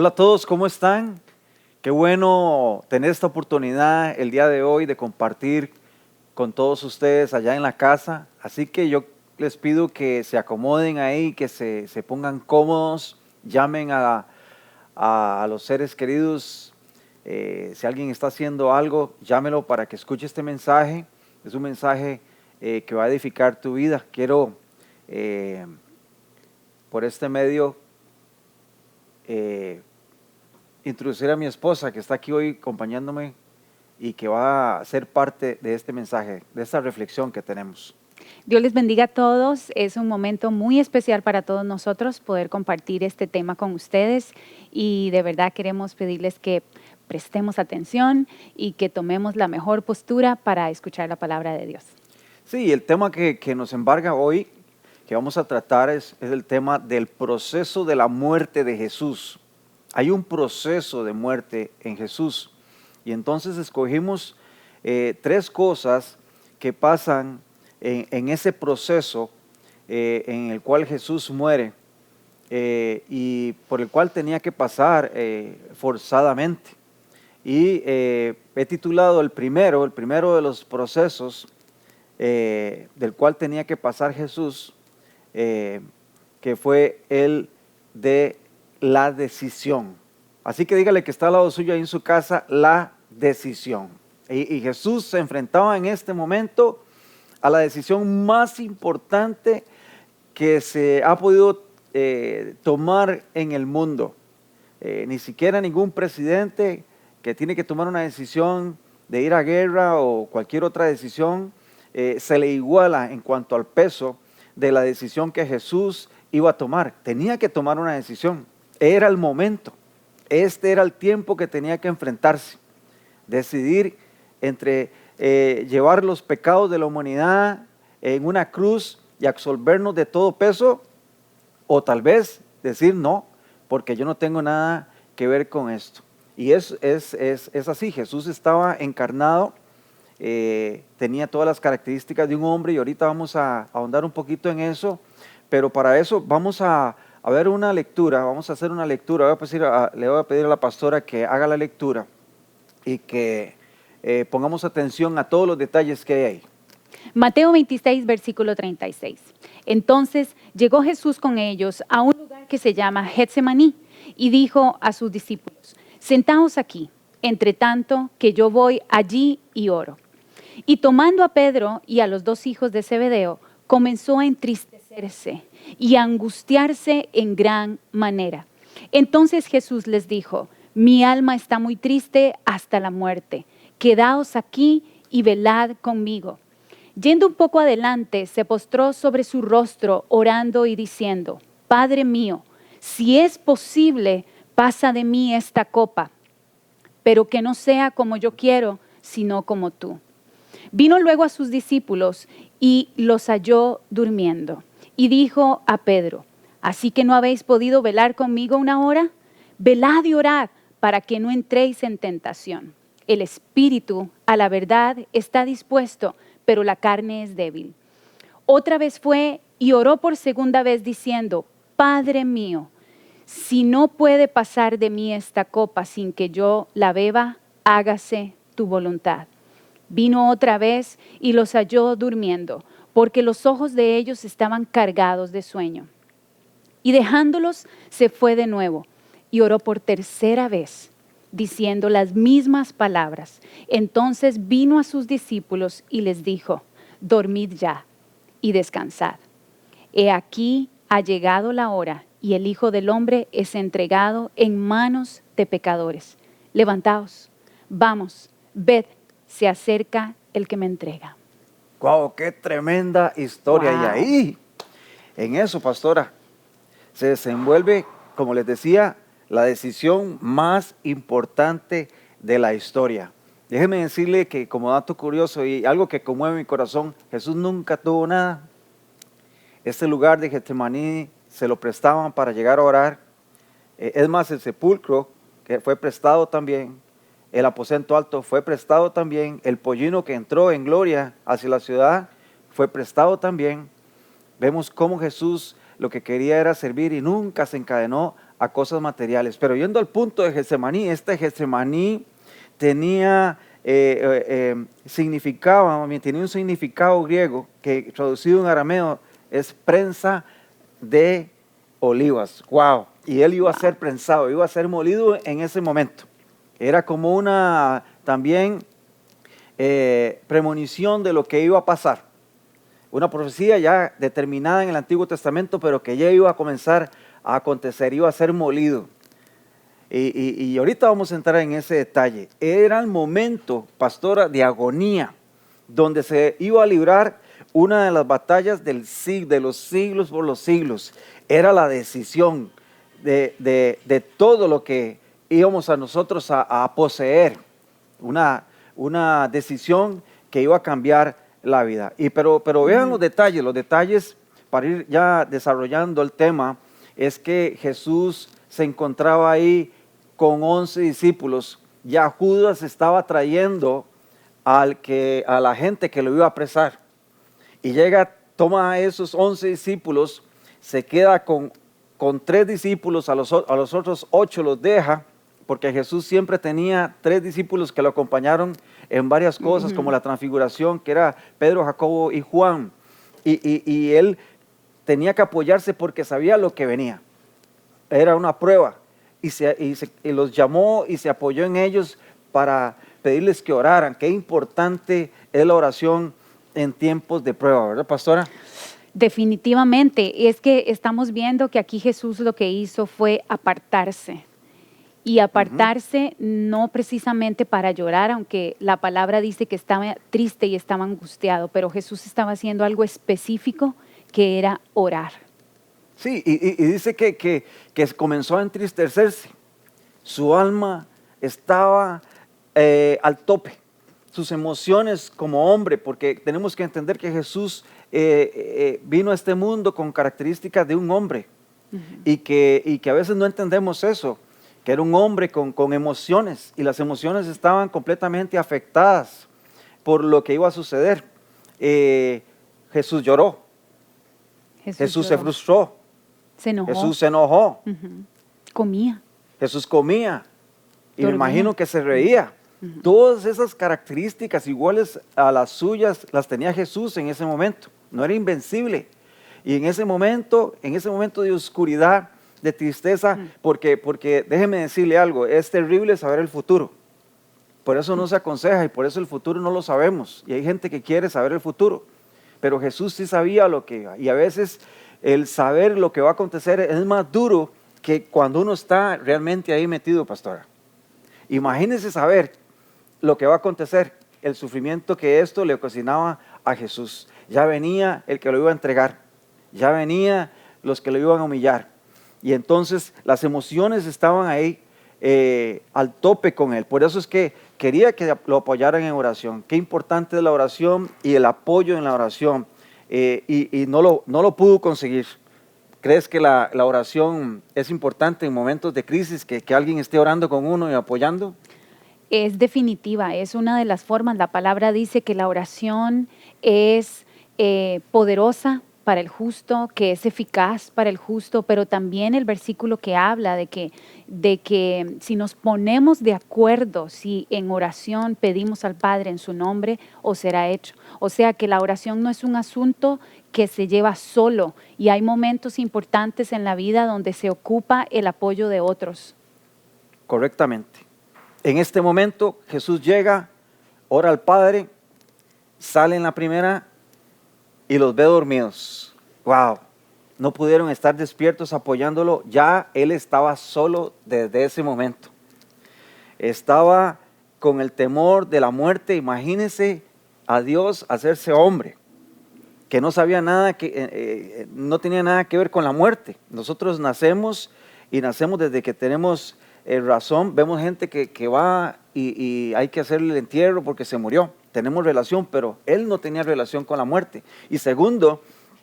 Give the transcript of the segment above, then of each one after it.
Hola a todos, ¿cómo están? Qué bueno tener esta oportunidad el día de hoy de compartir con todos ustedes allá en la casa. Así que yo les pido que se acomoden ahí, que se pongan cómodos, llamen a los seres queridos. Si alguien está haciendo algo, llámelo para que escuche este mensaje. Es un mensaje que va a edificar tu vida. Quiero por este medio introducir a mi esposa que está aquí hoy acompañándome y que va a ser parte de este mensaje, de esta reflexión que tenemos. Dios les bendiga a todos. Es un momento muy especial para todos nosotros poder compartir este tema con ustedes y de verdad queremos pedirles que prestemos atención y que tomemos la mejor postura para escuchar la palabra de Dios. Sí, el tema que nos embarga hoy, que vamos a tratar es el tema del proceso de la muerte de Jesús. Hay un proceso de muerte en Jesús y entonces escogimos tres cosas que pasan en ese proceso en el cual Jesús muere y por el cual tenía que pasar forzadamente. Y he titulado el primero de los procesos del cual tenía que pasar Jesús, que fue el de la decisión. Así que dígale que está al lado suyo ahí en su casa, la decisión. Y Jesús se enfrentaba en este momento a la decisión más importante que se ha podido tomar en el mundo. Ni siquiera ningún presidente que tiene que tomar una decisión de ir a guerra o cualquier otra decisión se le iguala en cuanto al peso de la decisión que Jesús iba a tomar. Tenía que tomar una decisión. Era el momento. Este era el tiempo que tenía que enfrentarse. Decidir entre llevar los pecados de la humanidad en una cruz y absolvernos de todo peso, o tal vez decir no, porque yo no tengo nada que ver con esto. Y es así. Jesús estaba encarnado, tenía todas las características de un hombre y ahorita vamos a ahondar un poquito en eso, pero para eso vamos a ver una lectura, vamos a hacer una lectura. Le voy a pedir a la pastora que haga la lectura y que pongamos atención a todos los detalles que hay ahí. Mateo 26, versículo 36. Entonces llegó Jesús con ellos a un lugar que se llama Getsemaní y dijo a sus discípulos: sentaos aquí, entre tanto que yo voy allí y oro. Y tomando a Pedro y a los dos hijos de Zebedeo, comenzó a entristecerse y a angustiarse en gran manera. Entonces Jesús les dijo: mi alma está muy triste hasta la muerte. Quedaos aquí y velad conmigo. Yendo un poco adelante, se postró sobre su rostro, orando y diciendo: Padre mío, si es posible, pasa de mí esta copa, pero que no sea como yo quiero, sino como tú. Vino luego a sus discípulos y los halló durmiendo. Y dijo a Pedro: ¿así que no habéis podido velar conmigo una hora? Velad y orad para que no entréis en tentación. El espíritu, a la verdad, está dispuesto, pero la carne es débil. Otra vez fue y oró por segunda vez diciendo: Padre mío, si no puede pasar de mí esta copa sin que yo la beba, hágase tu voluntad. Vino otra vez y los halló durmiendo, porque los ojos de ellos estaban cargados de sueño. Y dejándolos, se fue de nuevo y oró por tercera vez, diciendo las mismas palabras. Entonces vino a sus discípulos y les dijo: dormid ya y descansad. He aquí ha llegado la hora y el Hijo del Hombre es entregado en manos de pecadores. Levantaos, vamos, ved, se acerca el que me entrega. ¡Wow! ¡Qué tremenda historia! Wow. Y ahí, en eso, pastora, se desenvuelve, como les decía, la decisión más importante de la historia. Déjeme decirle que, como dato curioso y algo que conmueve mi corazón, Jesús nunca tuvo nada. Este lugar de Getsemaní se lo prestaban para llegar a orar. Es más, el sepulcro que fue prestado también, el aposento alto fue prestado también, el pollino que entró en gloria hacia la ciudad fue prestado también. Vemos cómo Jesús lo que quería era servir y nunca se encadenó a cosas materiales. Pero yendo al punto de Getsemaní, Getsemaní tenía, tenía un significado griego que traducido en arameo es prensa de olivas. ¡Wow! Y él iba a ser prensado, iba a ser molido en ese momento. Era como una también premonición de lo que iba a pasar. Una profecía ya determinada en el Antiguo Testamento, pero que ya iba a comenzar a acontecer, iba a ser molido. Y ahorita vamos a entrar en ese detalle. Era el momento, pastora, de agonía, donde se iba a librar una de las batallas de los siglos por los siglos. Era la decisión de todo lo que íbamos a nosotros a poseer. Una decisión que iba a cambiar la vida. Pero vean los detalles para ir ya desarrollando el tema, es que Jesús se encontraba ahí con 11 discípulos. Ya Judas estaba trayendo a la gente que lo iba a apresar. Y toma a esos 11 discípulos, se queda con 3 discípulos, a los otros 8 los deja, porque Jesús siempre tenía 3 discípulos que lo acompañaron en varias cosas, como la transfiguración, que era Pedro, Jacobo y Juan. Y él tenía que apoyarse porque sabía lo que venía. Era una prueba. Y los llamó y se apoyó en ellos para pedirles que oraran. Qué importante es la oración en tiempos de prueba, ¿verdad, pastora? Definitivamente. Es que estamos viendo que aquí Jesús lo que hizo fue apartarse. Y apartarse no precisamente para llorar, aunque la palabra dice que estaba triste y estaba angustiado, pero Jesús estaba haciendo algo específico que era orar. Sí, y dice que comenzó a entristecerse. Su alma estaba al tope. Sus emociones como hombre, porque tenemos que entender que Jesús vino a este mundo con características de un hombre. Y que a veces no entendemos eso, que era un hombre con emociones, y las emociones estaban completamente afectadas por lo que iba a suceder. Jesús lloró. Jesús se frustró. Se enojó. Jesús se enojó. Comía. Jesús comía. Y Dormía. me imagino que se reía. Todas esas características iguales a las suyas las tenía Jesús en ese momento. No era invencible. Y en ese momento de oscuridad, de tristeza, porque déjeme decirle algo, es terrible saber el futuro. Por eso no se aconseja y por eso el futuro no lo sabemos. Y hay gente que quiere saber el futuro. Pero Jesús sí sabía lo que iba. Y a veces el saber lo que va a acontecer es más duro que cuando uno está realmente ahí metido, pastora. Imagínese saber lo que va a acontecer, el sufrimiento que esto le ocasionaba a Jesús. Ya venía el que lo iba a entregar, ya venía los que lo iban a humillar. Y entonces las emociones estaban ahí al tope con él. Por eso es que quería que lo apoyaran en oración. Qué importante es la oración y el apoyo en la oración. Y no lo pudo conseguir. ¿Crees que la oración es importante en momentos de crisis, que alguien esté orando con uno y apoyando? Es definitiva, es una de las formas. La palabra dice que la oración es poderosa para el justo, que es eficaz para el justo, pero también el versículo que habla de que si nos ponemos de acuerdo, si en oración pedimos al Padre en su nombre, os será hecho. O sea que la oración no es un asunto que se lleva solo, y hay momentos importantes en la vida donde se ocupa el apoyo de otros. Correctamente. En este momento Jesús llega, ora al Padre, sale en la primera y los ve dormidos. ¡Wow! No pudieron estar despiertos apoyándolo. Ya él estaba solo desde ese momento. Estaba con el temor de la muerte. Imagínense a Dios hacerse hombre, que no sabía nada, no tenía nada que ver con la muerte. Nosotros nacemos desde que tenemos razón. Vemos gente que va y hay que hacerle el entierro porque se murió. Tenemos relación, pero él no tenía relación con la muerte. Y segundo,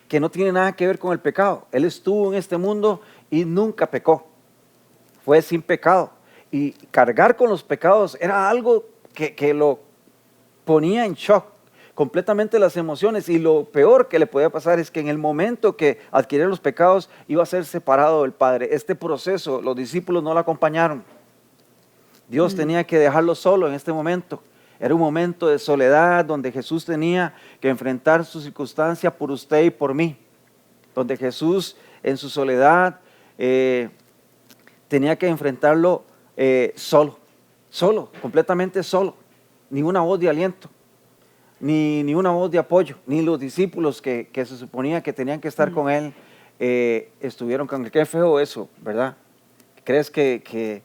que no tiene nada que ver con el pecado. Él estuvo en este mundo y nunca pecó. Fue sin pecado. Y cargar con los pecados era algo que lo ponía en shock. completamente las emociones, y lo peor que le podía pasar es que en el momento que adquiriera los pecados iba a ser separado del Padre. Este proceso los discípulos no lo acompañaron. Dios tenía que dejarlo solo en este momento. Era un momento de soledad donde Jesús tenía que enfrentar su circunstancia por usted y por mí. Donde Jesús en su soledad tenía que enfrentarlo solo, completamente solo. Ni una voz de aliento, ni una voz de apoyo, ni los discípulos que se suponía que tenían que estar con él estuvieron con él. Qué feo eso, ¿verdad? ¿Crees que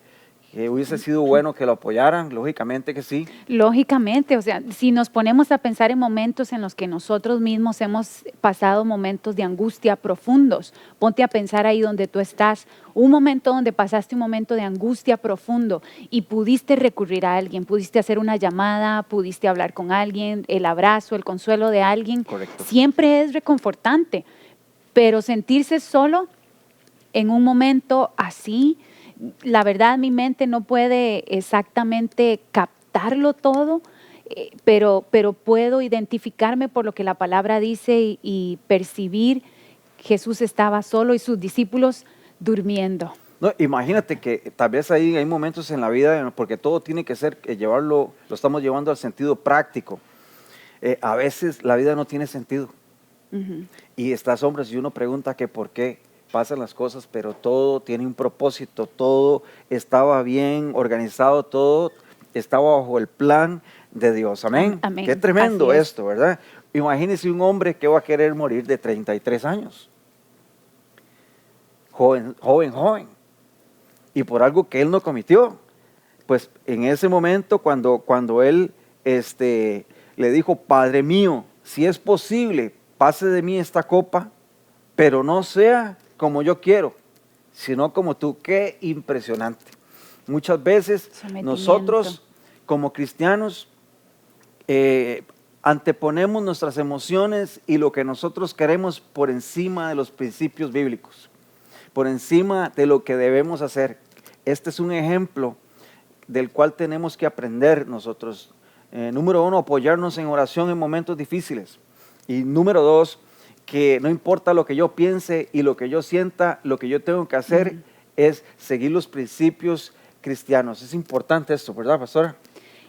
hubiese sido bueno que lo apoyaran? Lógicamente que sí. Lógicamente, o sea, si nos ponemos a pensar en momentos en los que nosotros mismos hemos pasado momentos de angustia profundos, ponte a pensar ahí donde tú estás, un momento donde pasaste un momento de angustia profundo y pudiste recurrir a alguien, pudiste hacer una llamada, pudiste hablar con alguien, el abrazo, el consuelo de alguien, Correcto. siempre es reconfortante, pero sentirse solo en un momento así, la verdad mi mente no puede exactamente captarlo todo, pero puedo identificarme por lo que la palabra dice y percibir. Jesús estaba solo y sus discípulos durmiendo. No, imagínate que tal vez ahí hay momentos en la vida, porque todo tiene que ser, lo estamos llevando al sentido práctico. A veces la vida no tiene sentido. Y estás, hombres, y uno pregunta que por qué pasan las cosas, pero todo tiene un propósito, todo estaba bien organizado, todo estaba bajo el plan de Dios. Amén. Amén. Qué tremendo Así es. esto, ¿verdad? Imagínese un hombre que va a querer morir de 33 años. Joven. Y por algo que él no cometió. Pues en ese momento cuando él le dijo, Padre mío, si es posible, pase de mí esta copa, pero no sea como yo quiero, sino como tú. Qué impresionante. Muchas veces nosotros como cristianos anteponemos nuestras emociones y lo que nosotros queremos por encima de los principios bíblicos, por encima de lo que debemos hacer. Este es un ejemplo del cual tenemos que aprender nosotros. Número 1, apoyarnos en oración en momentos difíciles. Y número 2, que no importa lo que yo piense y lo que yo sienta, lo que yo tengo que hacer es seguir los principios cristianos. Es importante esto, ¿verdad, pastora?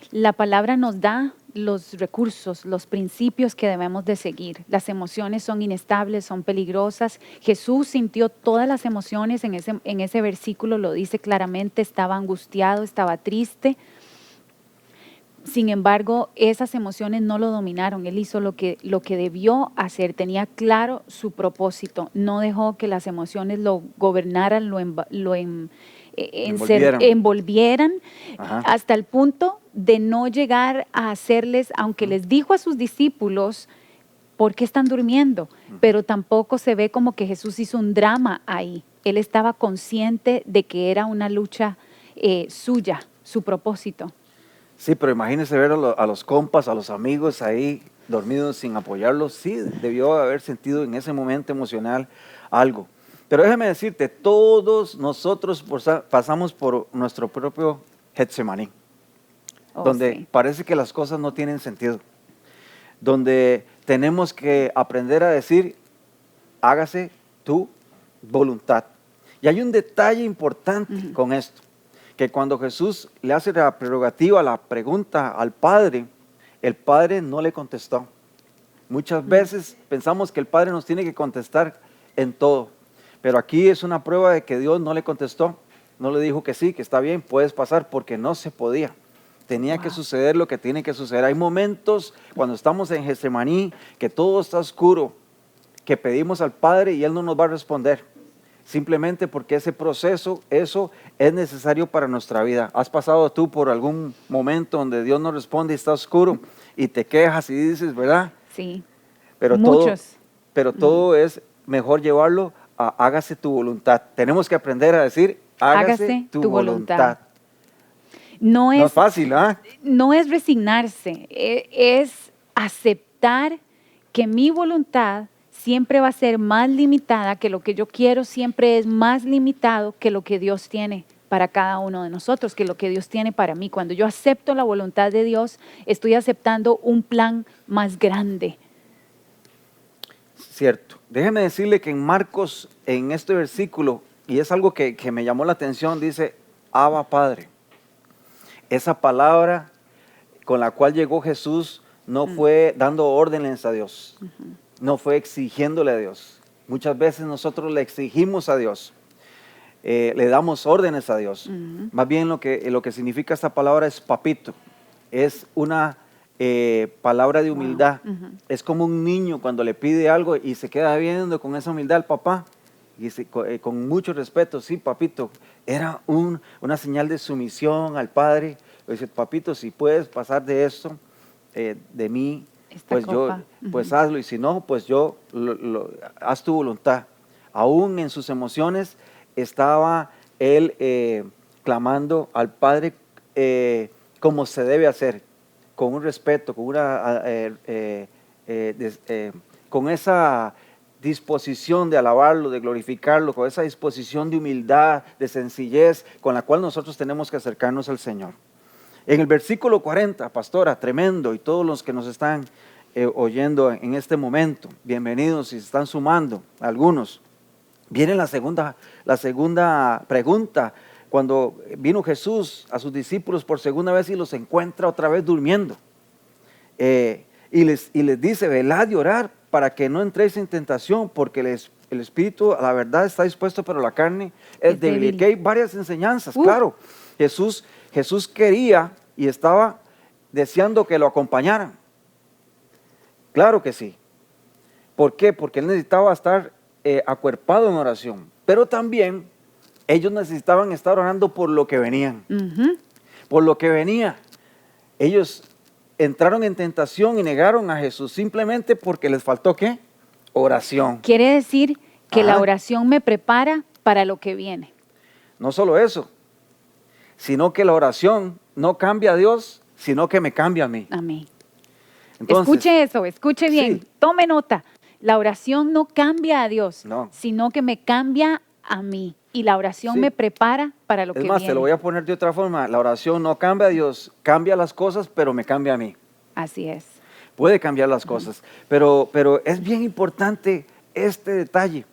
La palabra nos da los recursos, los principios que debemos de seguir. Las emociones son inestables, son peligrosas. Jesús sintió todas las emociones, en ese versículo lo dice claramente, estaba angustiado, estaba triste. Sin embargo, esas emociones no lo dominaron. Él hizo lo que debió hacer, tenía claro su propósito. No dejó que las emociones lo gobernaran, envolvieran hasta el punto de no llegar a hacerles, aunque les dijo a sus discípulos, ¿por qué están durmiendo? Pero tampoco se ve como que Jesús hizo un drama ahí. Él estaba consciente de que era una lucha suya, su propósito. Sí, pero imagínese ver a los compas, a los amigos ahí dormidos sin apoyarlos. Sí, debió haber sentido en ese momento emocional algo. Pero déjame decirte, todos nosotros pasamos por nuestro propio Getsemaní, donde sí. parece que las cosas no tienen sentido, donde tenemos que aprender a decir, hágase tu voluntad. Y hay un detalle importante con esto, que cuando Jesús le hace la prerrogativa, la pregunta al Padre, el Padre no le contestó. Muchas veces pensamos que el Padre nos tiene que contestar en todo, pero aquí es una prueba de que Dios no le contestó, no le dijo que sí, que está bien, puedes pasar, porque no se podía. Tenía que suceder lo que tiene que suceder. Hay momentos cuando estamos en Getsemaní, que todo está oscuro, que pedimos al Padre y Él no nos va a responder. Simplemente porque ese proceso, eso es necesario para nuestra vida. ¿Has pasado tú por algún momento donde Dios no responde y está oscuro y te quejas y dices, ¿verdad? Sí, Pero muchos. todo es mejor llevarlo a hágase tu voluntad. Tenemos que aprender a decir, hágase tu voluntad. No es fácil, ¿ah? No es resignarse, es aceptar que mi voluntad siempre va a ser más limitada, que lo que yo quiero siempre es más limitado que lo que Dios tiene para cada uno de nosotros, que lo que Dios tiene para mí. Cuando yo acepto la voluntad de Dios, estoy aceptando un plan más grande. Cierto. Déjeme decirle que en Marcos, en este versículo, y es algo que me llamó la atención, dice, Abba Padre. Esa palabra con la cual llegó Jesús no fue dando órdenes a Dios, no fue exigiéndole a Dios. Muchas veces nosotros le exigimos a Dios, le damos órdenes a Dios. Más bien lo que significa esta palabra es papito, es una palabra de humildad. Es como un niño cuando le pide algo y se queda viendo con esa humildad al papá. Y con mucho respeto, sí, papito, era una señal de sumisión al padre. Dice, papito, si puedes pasar de esto, de mí, Esta pues copa. pues hazlo, y si no, pues haz tu voluntad. Aún en sus emociones estaba él clamando al Padre como se debe hacer, con un respeto, con esa disposición de alabarlo, de glorificarlo, con esa disposición de humildad, de sencillez, con la cual nosotros tenemos que acercarnos al Señor. En el versículo 40, pastora, tremendo, y todos los que nos están oyendo en este momento, bienvenidos y se están sumando, algunos. Viene la segunda pregunta, cuando vino Jesús a sus discípulos por segunda vez y los encuentra otra vez durmiendo. Y les dice, velad y orad para que no entréis en tentación, porque el espíritu, la verdad, está dispuesto, pero la carne es débil. Y aquí hay varias enseñanzas, claro. Jesús quería y estaba deseando que lo acompañaran. Claro que sí. ¿Por qué? Porque él necesitaba estar acuerpado en oración. Pero también ellos necesitaban estar orando por lo que venían. Por lo que venía. Ellos entraron en tentación y negaron a Jesús simplemente porque les faltó ¿qué? Oración. Quiere decir que la oración me prepara para lo que viene. No solo eso, sino que la oración no cambia a Dios, sino que me cambia a mí. Amén. Entonces, escuche eso, escuche bien, sí. tome nota. La oración no cambia a Dios, No. sino que me cambia a mí. Y la oración Sí. me prepara para lo que Es más, viene. te lo voy a poner de otra forma. La oración no cambia a Dios, cambia las cosas, pero me cambia a mí. Así es. Puede cambiar las cosas, pero es bien importante este detalle.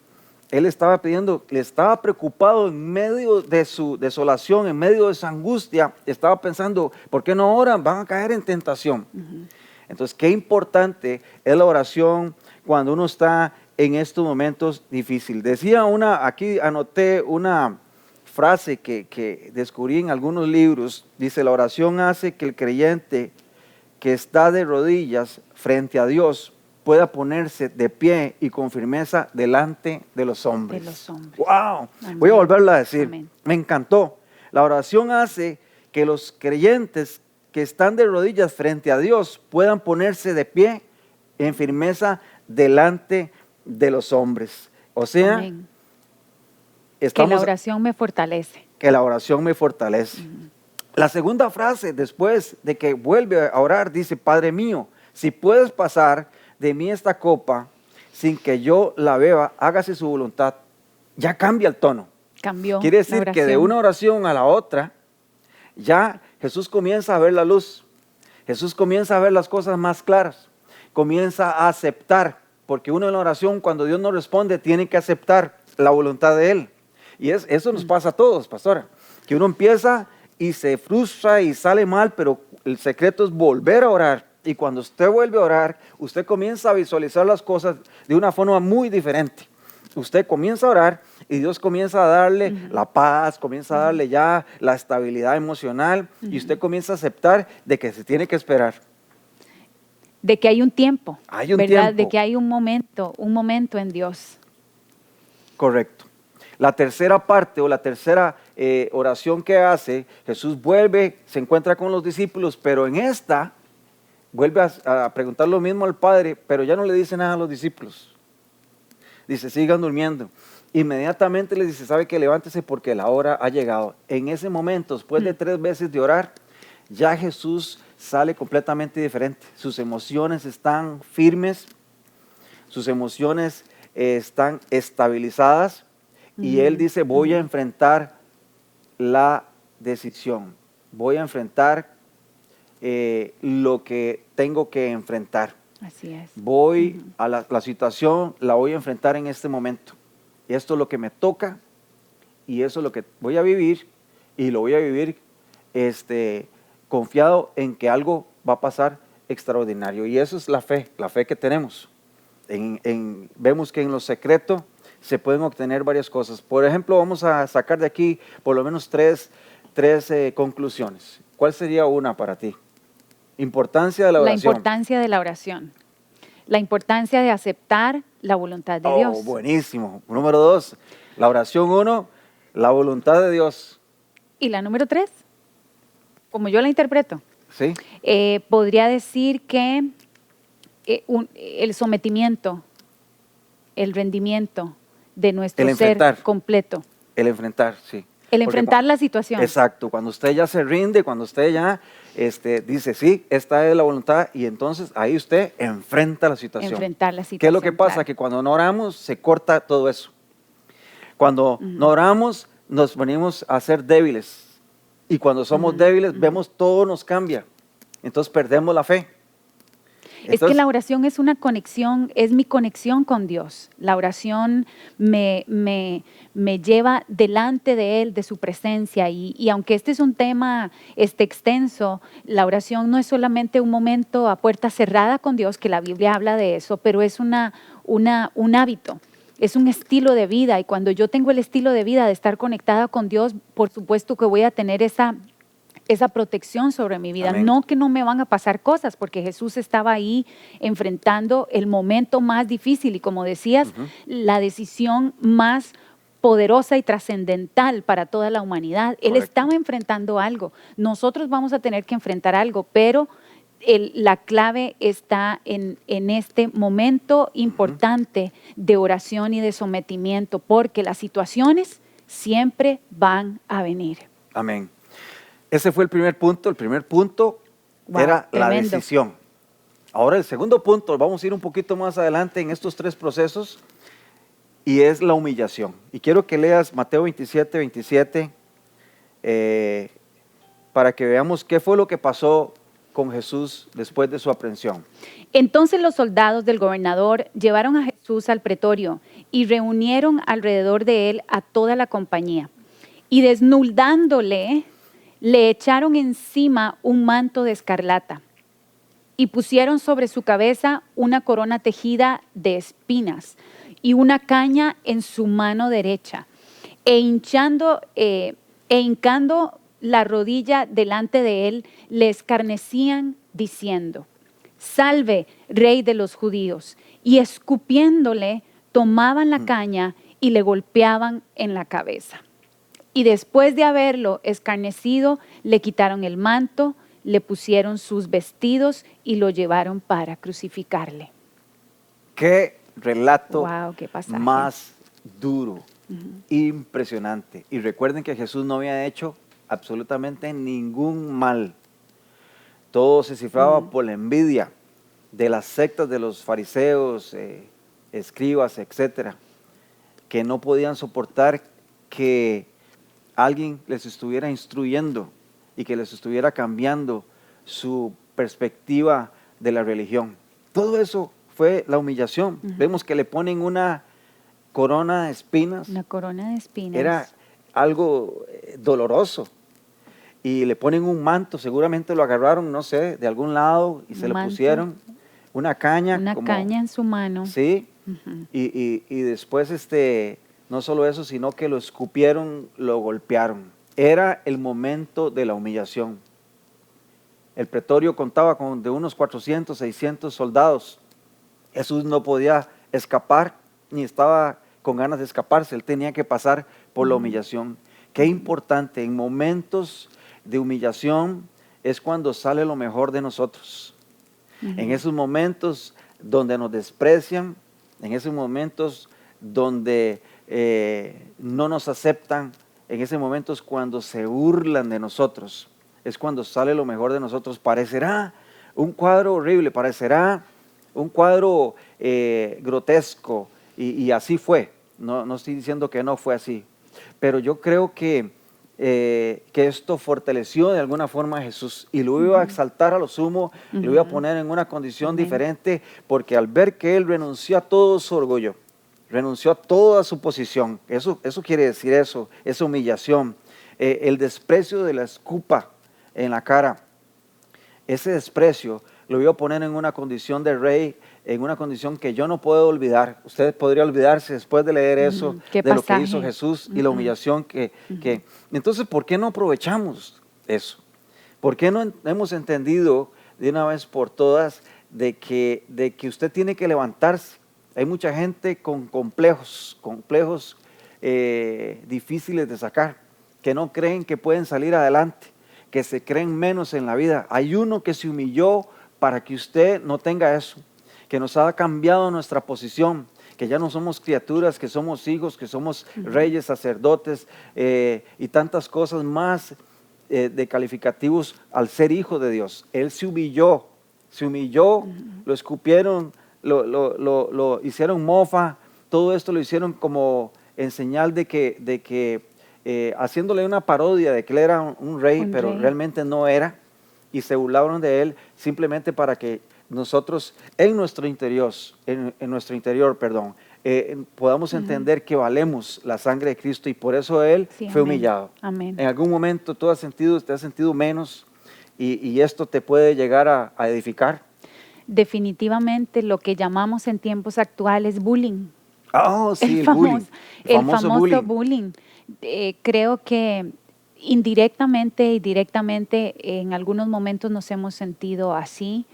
Él estaba pidiendo, le estaba preocupado en medio de su desolación, en medio de su angustia, estaba pensando, ¿por qué no oran? Van a caer en tentación. Entonces, qué importante es la oración cuando uno está en estos momentos difíciles. Decía aquí anoté una frase que descubrí en algunos libros, dice, la oración hace que el creyente que está de rodillas frente a Dios pueda ponerse de pie y con firmeza delante de los hombres. De los hombres. ¡Wow! Amén. Voy a volverla a decir. Amén. Me encantó. La oración hace que los creyentes que están de rodillas frente a Dios puedan ponerse de pie en firmeza delante de los hombres. O sea, Amén. Que la oración me fortalece. Que la oración me fortalece. La segunda frase, después de que vuelve a orar, dice, Padre mío, si puedes pasar de mí esta copa sin que yo la beba, hágase su voluntad. Ya cambia el tono. Cambió. Quiere decir que de una oración a la otra, ya Jesús comienza a ver la luz. Jesús comienza a ver las cosas más claras. Comienza a aceptar, porque uno en la oración, cuando Dios no responde, tiene que aceptar la voluntad de Él. Y eso nos pasa a todos, pastora, que uno empieza y se frustra y sale mal, pero el secreto es volver a orar. Y cuando usted vuelve a orar, usted comienza a visualizar las cosas de una forma muy diferente. Usted comienza a orar y Dios comienza a darle la paz, comienza a darle ya la estabilidad emocional y usted comienza a aceptar de que se tiene que esperar. De que hay un tiempo, Hay un ¿verdad? tiempo. De que hay un momento en Dios. Correcto. La tercera parte o la tercera oración que hace, Jesús vuelve, se encuentra con los discípulos, pero en esta vuelve a preguntar lo mismo al Padre, pero ya no le dice nada a los discípulos. Dice, sigan durmiendo. Inmediatamente les dice, sabe que levántese porque la hora ha llegado. En ese momento, después de 3 veces de orar, ya Jesús sale completamente diferente. Sus emociones están firmes, sus emociones están estabilizadas y Él dice, voy a enfrentar la decisión. Voy a enfrentar lo que tengo que enfrentar. Así es. Voy a la situación, la voy a enfrentar en este momento. Y esto es lo que me toca y eso es lo que voy a vivir y lo voy a vivir confiado en que algo va a pasar extraordinario. Y eso es la fe que tenemos. Vemos que en lo secreto se pueden obtener varias cosas. Por ejemplo, vamos a sacar de aquí por lo menos tres conclusiones. ¿Cuál sería una para ti? Importancia de la La oración. importancia de la oración. La importancia de aceptar la voluntad de Dios. Buenísimo. Número 2, la oración 1, la voluntad de Dios. Y la número 3, como yo la interpreto, ¿Sí? podría decir que el sometimiento, el rendimiento de nuestro El enfrentar. ser completo. El enfrentar, sí. El Porque enfrentar la situación. Exacto, cuando usted ya se rinde, cuando usted ya dice, sí, esta es la voluntad, y entonces ahí usted enfrenta la situación. Enfrentar la situación. ¿Qué es lo que pasa? Claro. Que cuando no oramos, se corta todo eso. Cuando no oramos, nos venimos a ser débiles. Y cuando somos débiles, vemos todo nos cambia. Entonces perdemos la fe. Es que la oración es una conexión, es mi conexión con Dios. La oración me lleva delante de Él, de su presencia. Y aunque este es un tema extenso, la oración no es solamente un momento a puerta cerrada con Dios, que la Biblia habla de eso, pero es un hábito. Es un estilo de vida. Y cuando yo tengo el estilo de vida de estar conectada con Dios, por supuesto que voy a tener esa protección sobre mi vida. Amén. No que no me van a pasar cosas, porque Jesús estaba ahí enfrentando el momento más difícil y, como decías, la decisión más poderosa y trascendental para toda la humanidad. Él Correcto. estaba enfrentando algo. Nosotros vamos a tener que enfrentar algo, pero la clave está en este momento importante de oración y de sometimiento, porque las situaciones siempre van a venir. Amén. Ese fue el primer punto. El primer punto Wow, era la tremendo. decisión. Ahora el segundo punto, vamos a ir un poquito más adelante en estos tres procesos, y es la humillación. Y quiero que leas Mateo 27, para que veamos qué fue lo que pasó con Jesús después de su aprehensión. Entonces los soldados del gobernador llevaron a Jesús al pretorio y reunieron alrededor de él a toda la compañía. Y desnudándole, le echaron encima un manto de escarlata y pusieron sobre su cabeza una corona tejida de espinas y una caña en su mano derecha. E hincando la rodilla delante de él, le escarnecían diciendo: «Salve, Rey de los judíos». Y escupiéndole, tomaban la caña y le golpeaban en la cabeza. Y después de haberlo escarnecido, le quitaron el manto, le pusieron sus vestidos y lo llevaron para crucificarle. Qué relato Wow, qué pasaje. más duro, impresionante. Y recuerden que Jesús no había hecho absolutamente ningún mal. Todo se cifraba por la envidia de las sectas de los fariseos, escribas, etcétera, que no podían soportar que alguien les estuviera instruyendo y que les estuviera cambiando su perspectiva de la religión. Todo eso fue la humillación. Vemos que le ponen una corona de espinas. Una corona de espinas. Era algo doloroso. Y le ponen un manto, seguramente lo agarraron, no sé, de algún lado y se le pusieron una caña. Una caña en su mano. Sí, y después no solo eso, sino que lo escupieron, lo golpearon. Era el momento de la humillación. El pretorio contaba con de unos 400, 600 soldados. Jesús no podía escapar, ni estaba con ganas de escaparse. Él tenía que pasar por la humillación. Qué importante, en momentos de humillación es cuando sale lo mejor de nosotros. En esos momentos donde nos desprecian, en esos momentos donde no nos aceptan, en ese momento es cuando se burlan de nosotros, es cuando sale lo mejor de nosotros. Parecerá un cuadro horrible, parecerá un cuadro grotesco, y así fue. No estoy diciendo que no fue así, pero yo creo que que esto fortaleció de alguna forma a Jesús y lo iba a exaltar a lo sumo, lo iba a poner en una condición diferente, porque al ver que él renunció a todo su orgullo, renunció a toda su posición, eso quiere decir eso, esa humillación, el desprecio de la escupa en la cara, ese desprecio lo iba a poner en una condición de rey, en una condición que yo no puedo olvidar. Usted podría olvidarse después de leer eso, de lo que hizo Jesús y la humillación que... Entonces, ¿por qué no aprovechamos eso? ¿Por qué no hemos entendido de una vez por todas de que usted tiene que levantarse? Hay mucha gente con complejos difíciles de sacar, que no creen que pueden salir adelante, que se creen menos en la vida. Hay uno que se humilló para que usted no tenga eso, que nos ha cambiado nuestra posición, que ya no somos criaturas, que somos hijos, que somos reyes, sacerdotes y tantas cosas más de calificativos al ser hijo de Dios. Él se humilló, lo escupieron, lo hicieron mofa, todo esto lo hicieron como en señal de que haciéndole una parodia de que él era un rey, pero realmente no era, y se burlaron de él simplemente para que nosotros en nuestro interior, podamos entender que valemos la sangre de Cristo, y por eso él fue humillado. Amén. En algún momento te has sentido menos, y esto te puede llegar a edificar. Definitivamente lo que llamamos en tiempos actuales bullying. Oh, sí, el famoso bullying. Creo que indirectamente y directamente en algunos momentos nos hemos sentido así.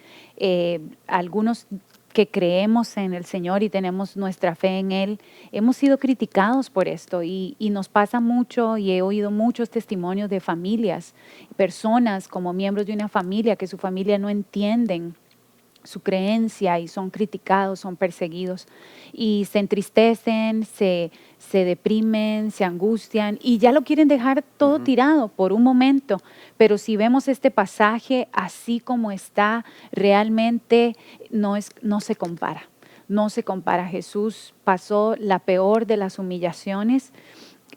Algunos que creemos en el Señor y tenemos nuestra fe en Él, hemos sido criticados por esto, y nos pasa mucho, y he oído muchos testimonios de familias, personas como miembros de una familia, que su familia no entienden su creencia y son criticados, son perseguidos, y se entristecen, se deprimen, se angustian y ya lo quieren dejar todo tirado por un momento. Pero si vemos este pasaje así como está, realmente no se compara. No se compara. Jesús pasó la peor de las humillaciones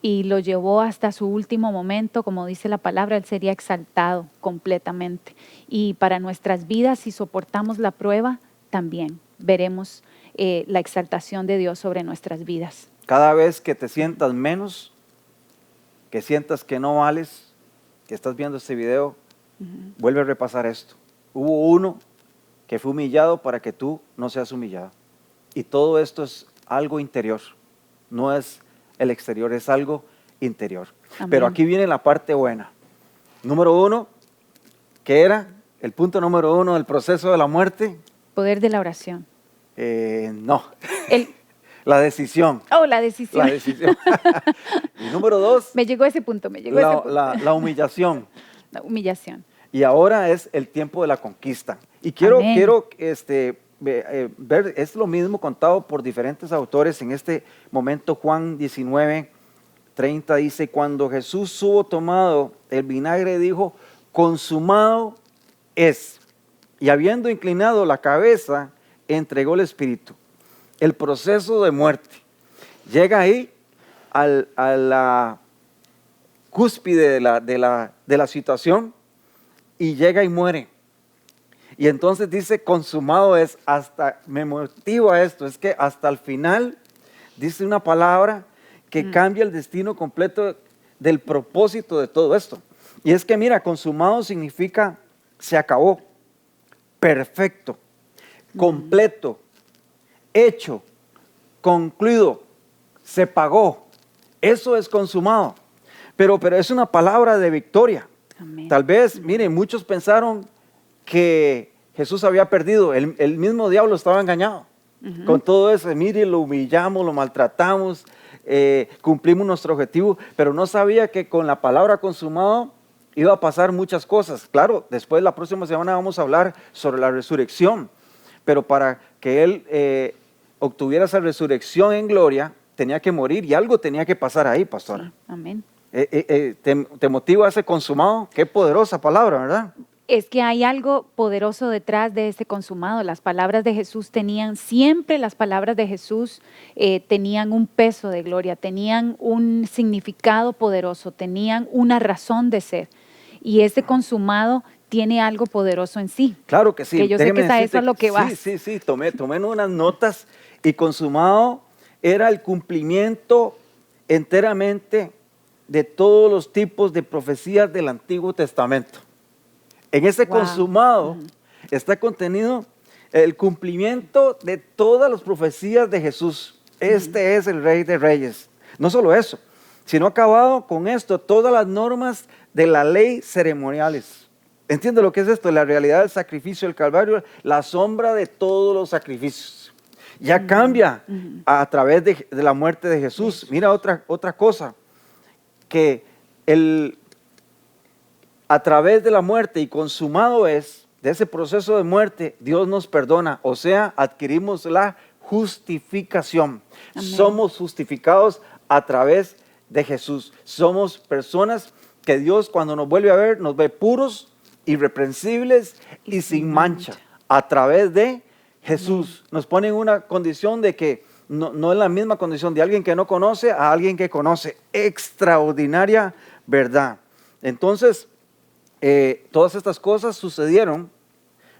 y lo llevó hasta su último momento. Como dice la palabra, Él sería exaltado completamente. Y para nuestras vidas, si soportamos la prueba, también veremos la exaltación de Dios sobre nuestras vidas. Cada vez que te sientas menos, que sientas que no vales, que estás viendo este video, vuelve a repasar esto. Hubo uno que fue humillado para que tú no seas humillado. Y todo esto es algo interior, no es el exterior, es algo interior. Amén. Pero aquí viene la parte buena. Número 1, ¿qué era? El punto número 1 del proceso de la muerte. Poder de la oración. No. La decisión. Oh, la decisión. La decisión. Y número 2. Me llegó ese punto, la humillación. La humillación. Y ahora es el tiempo de la conquista. Y quiero ver, es lo mismo contado por diferentes autores. En este momento Juan 19:30 dice: cuando Jesús hubo tomado el vinagre, dijo: consumado es. Y habiendo inclinado la cabeza, entregó el espíritu. El proceso de muerte llega ahí a la cúspide de la situación, y llega y muere. Y entonces dice: consumado es. Hasta me motiva esto, es que hasta el final dice una palabra que cambia el destino completo del propósito de todo esto. Y es que mira, consumado significa se acabó, perfecto, completo, hecho, concluido, se pagó. Eso es consumado. Pero es una palabra de victoria. Amén. Tal vez, miren, muchos pensaron que Jesús había perdido. El mismo diablo estaba engañado. Con todo eso, mire, lo humillamos, lo maltratamos, cumplimos nuestro objetivo, pero no sabía que con la palabra consumado iba a pasar muchas cosas. Claro, después la próxima semana vamos a hablar sobre la resurrección, pero para que Él obtuviera esa resurrección en gloria, tenía que morir, y algo tenía que pasar ahí, pastora. Sí, amén. ¿Te motiva ese consumado? Qué poderosa palabra, ¿verdad? Es que hay algo poderoso detrás de ese consumado. Las palabras de Jesús siempre las palabras de Jesús tenían un peso de gloria, tenían un significado poderoso, tenían una razón de ser. Y ese consumado tiene algo poderoso en sí. Claro que sí. Que yo sé que es a eso a lo que vas. Sí, tomé unas notas y consumado era el cumplimiento enteramente de todos los tipos de profecías del Antiguo Testamento. En ese consumado está contenido el cumplimiento de todas las profecías de Jesús. Este es el Rey de Reyes. No solo eso, sino acabado con esto, todas las normas de la ley ceremoniales. ¿Entiende lo que es esto? La realidad del sacrificio del Calvario, la sombra de todos los sacrificios. Ya cambia a través de la muerte de Jesús. Mira otra cosa, que a través de la muerte y consumado es, de ese proceso de muerte, Dios nos perdona, o sea, adquirimos la justificación. Amén. Somos justificados a través de Jesús. Somos personas que Dios, cuando nos vuelve a ver, nos ve puros, irreprensibles y sin mancha. A través de Jesús. Nos pone en una condición de que no es la misma condición de alguien que no conoce a alguien que conoce. Extraordinaria verdad. Entonces, todas estas cosas sucedieron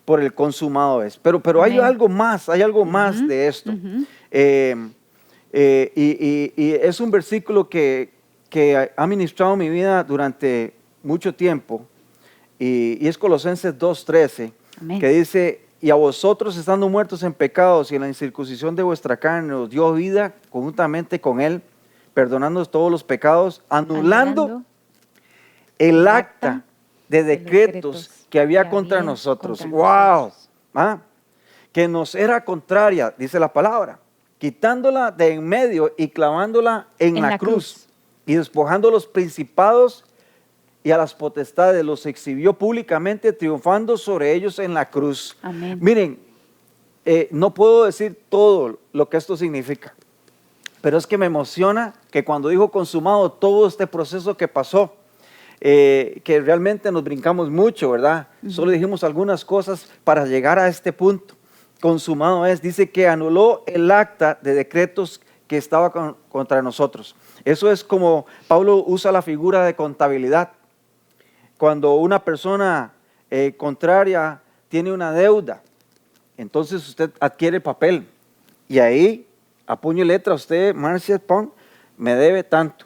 por el consumado es. Pero hay algo más de esto. Y es un versículo que ha ministrado mi vida durante mucho tiempo, y es Colosenses 2:13, que dice: y a vosotros, estando muertos en pecados y en la incircuncisión de vuestra carne, os dio vida conjuntamente con él, perdonando todos los pecados, anulando el acta de decretos que había contra nosotros. ¡Wow! ¿Ah? Que nos era contraria, dice la palabra, quitándola de en medio y clavándola en la cruz, y despojando los principados y a las potestades, los exhibió públicamente, triunfando sobre ellos en la cruz. Amén. Miren, no puedo decir todo lo que esto significa, pero es que me emociona que cuando dijo consumado, todo este proceso que pasó, que realmente nos brincamos mucho, ¿verdad? Solo dijimos algunas cosas para llegar a este punto. Consumado es, dice que anuló el acta de decretos que estaba contra nosotros. Eso es como Pablo usa la figura de contabilidad. Cuando una persona contraria tiene una deuda, entonces usted adquiere papel y ahí, a puño y letra, usted, Marcia Pong, me debe tanto.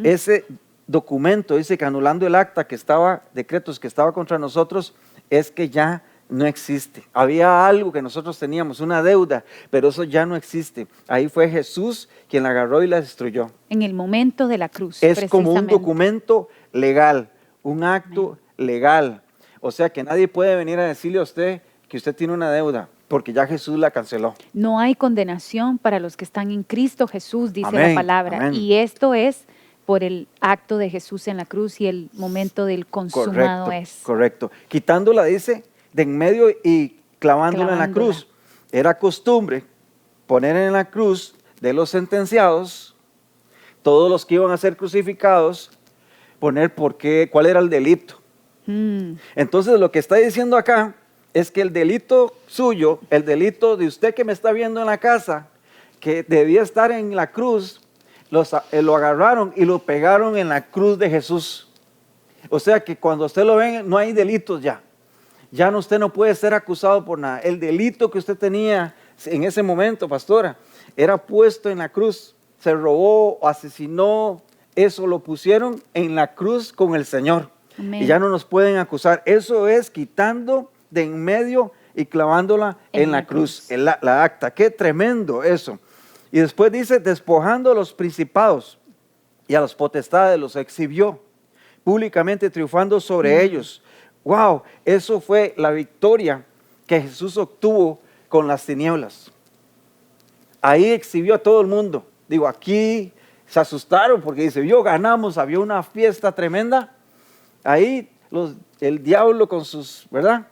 Ese documento dice que anulando el acta decretos que estaba contra nosotros, es que ya no existe. Había algo que nosotros teníamos, una deuda, pero eso ya no existe. Ahí fue Jesús quien la agarró y la destruyó. En el momento de la cruz. Es como un documento legal, un acto legal. O sea que nadie puede venir a decirle a usted que usted tiene una deuda, porque ya Jesús la canceló. No hay condenación para los que están en Cristo Jesús, dice la palabra. Amén. Y esto es por el acto de Jesús en la cruz y el momento del consumado es. Correcto. Quitándola, dice, de en medio y clavándola en la cruz. Era costumbre poner en la cruz de los sentenciados, todos los que iban a ser crucificados, poner cuál era el delito. Entonces lo que está diciendo acá es que el delito suyo, el delito de usted que me está viendo en la casa, que debía estar en la cruz, lo agarraron y lo pegaron en la cruz de Jesús. O sea que cuando usted lo ve, no hay delitos ya. Ya usted no puede ser acusado por nada. El delito que usted tenía en ese momento, pastora, era puesto en la cruz. Se robó, asesinó, eso lo pusieron en la cruz con el Señor. Amén. Y ya no nos pueden acusar. Eso es quitando de en medio y clavándola en la cruz. La acta. Qué tremendo eso. Y después dice, despojando a los principados y a las potestades, los exhibió públicamente, triunfando sobre ellos. ¡Wow! Eso fue la victoria que Jesús obtuvo con las tinieblas. Ahí exhibió a todo el mundo. Digo, aquí se asustaron porque dice, ganamos, había una fiesta tremenda. Ahí el diablo con sus, ¿verdad?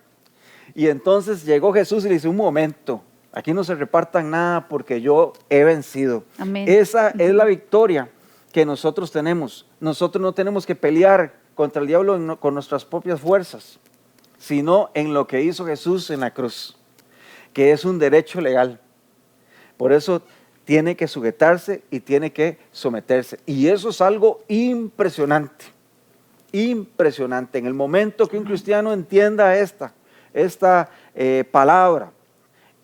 Y entonces llegó Jesús y le dice, un momento, aquí no se repartan nada porque yo he vencido. Amén. Esa es la victoria que nosotros tenemos. Nosotros no tenemos que pelear contra el diablo con nuestras propias fuerzas, sino en lo que hizo Jesús en la cruz, que es un derecho legal. Por eso tiene que sujetarse y tiene que someterse. Y eso es algo impresionante, impresionante. En el momento que un cristiano entienda esta palabra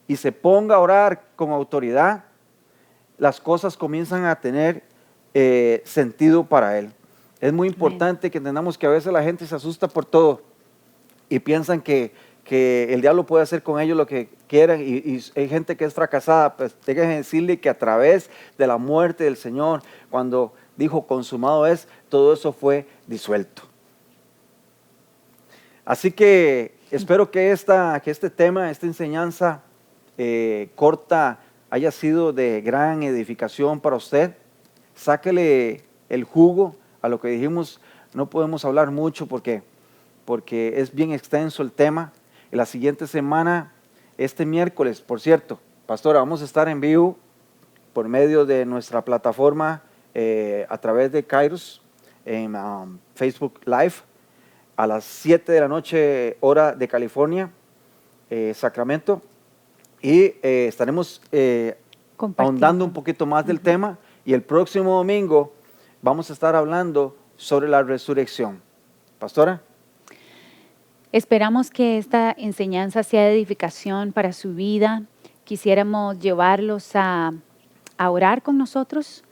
y se ponga a orar con autoridad, las cosas comienzan a tener sentido para él. Es muy importante que entendamos que a veces la gente se asusta por todo y piensan que el diablo puede hacer con ellos lo que quieran y hay gente que es fracasada. Pues déjenme decirle que a través de la muerte del Señor, cuando dijo consumado es, todo eso fue disuelto. Así que espero que este tema, esta enseñanza corta haya sido de gran edificación para usted. Sáquele el jugo a lo que dijimos. No podemos hablar mucho porque es bien extenso el tema. Y la siguiente semana, este miércoles, por cierto, pastora, vamos a estar en vivo por medio de nuestra plataforma a través de Kairos en Facebook Live a las 7 de la noche, hora de California, Sacramento. Y estaremos ahondando un poquito más del tema. Y el próximo domingo vamos a estar hablando sobre la resurrección. Pastora. Esperamos que esta enseñanza sea de edificación para su vida. Quisiéramos llevarlos a orar con nosotros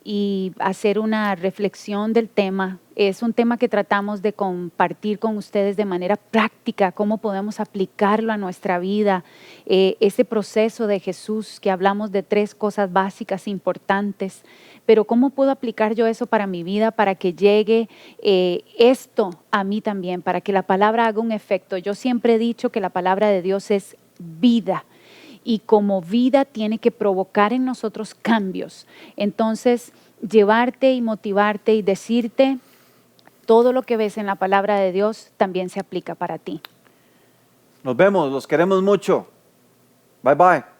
y hacer una reflexión del tema. Es un tema que tratamos de compartir con ustedes de manera práctica, cómo podemos aplicarlo a nuestra vida. Ese proceso de Jesús, que hablamos de 3 cosas básicas importantes, pero cómo puedo aplicar yo eso para mi vida, para que llegue esto a mí también, para que la palabra haga un efecto. Yo siempre he dicho que la palabra de Dios es vida. Y como vida tiene que provocar en nosotros cambios. Entonces, llevarte y motivarte y decirte todo lo que ves en la palabra de Dios también se aplica para ti. Nos vemos, los queremos mucho. Bye bye.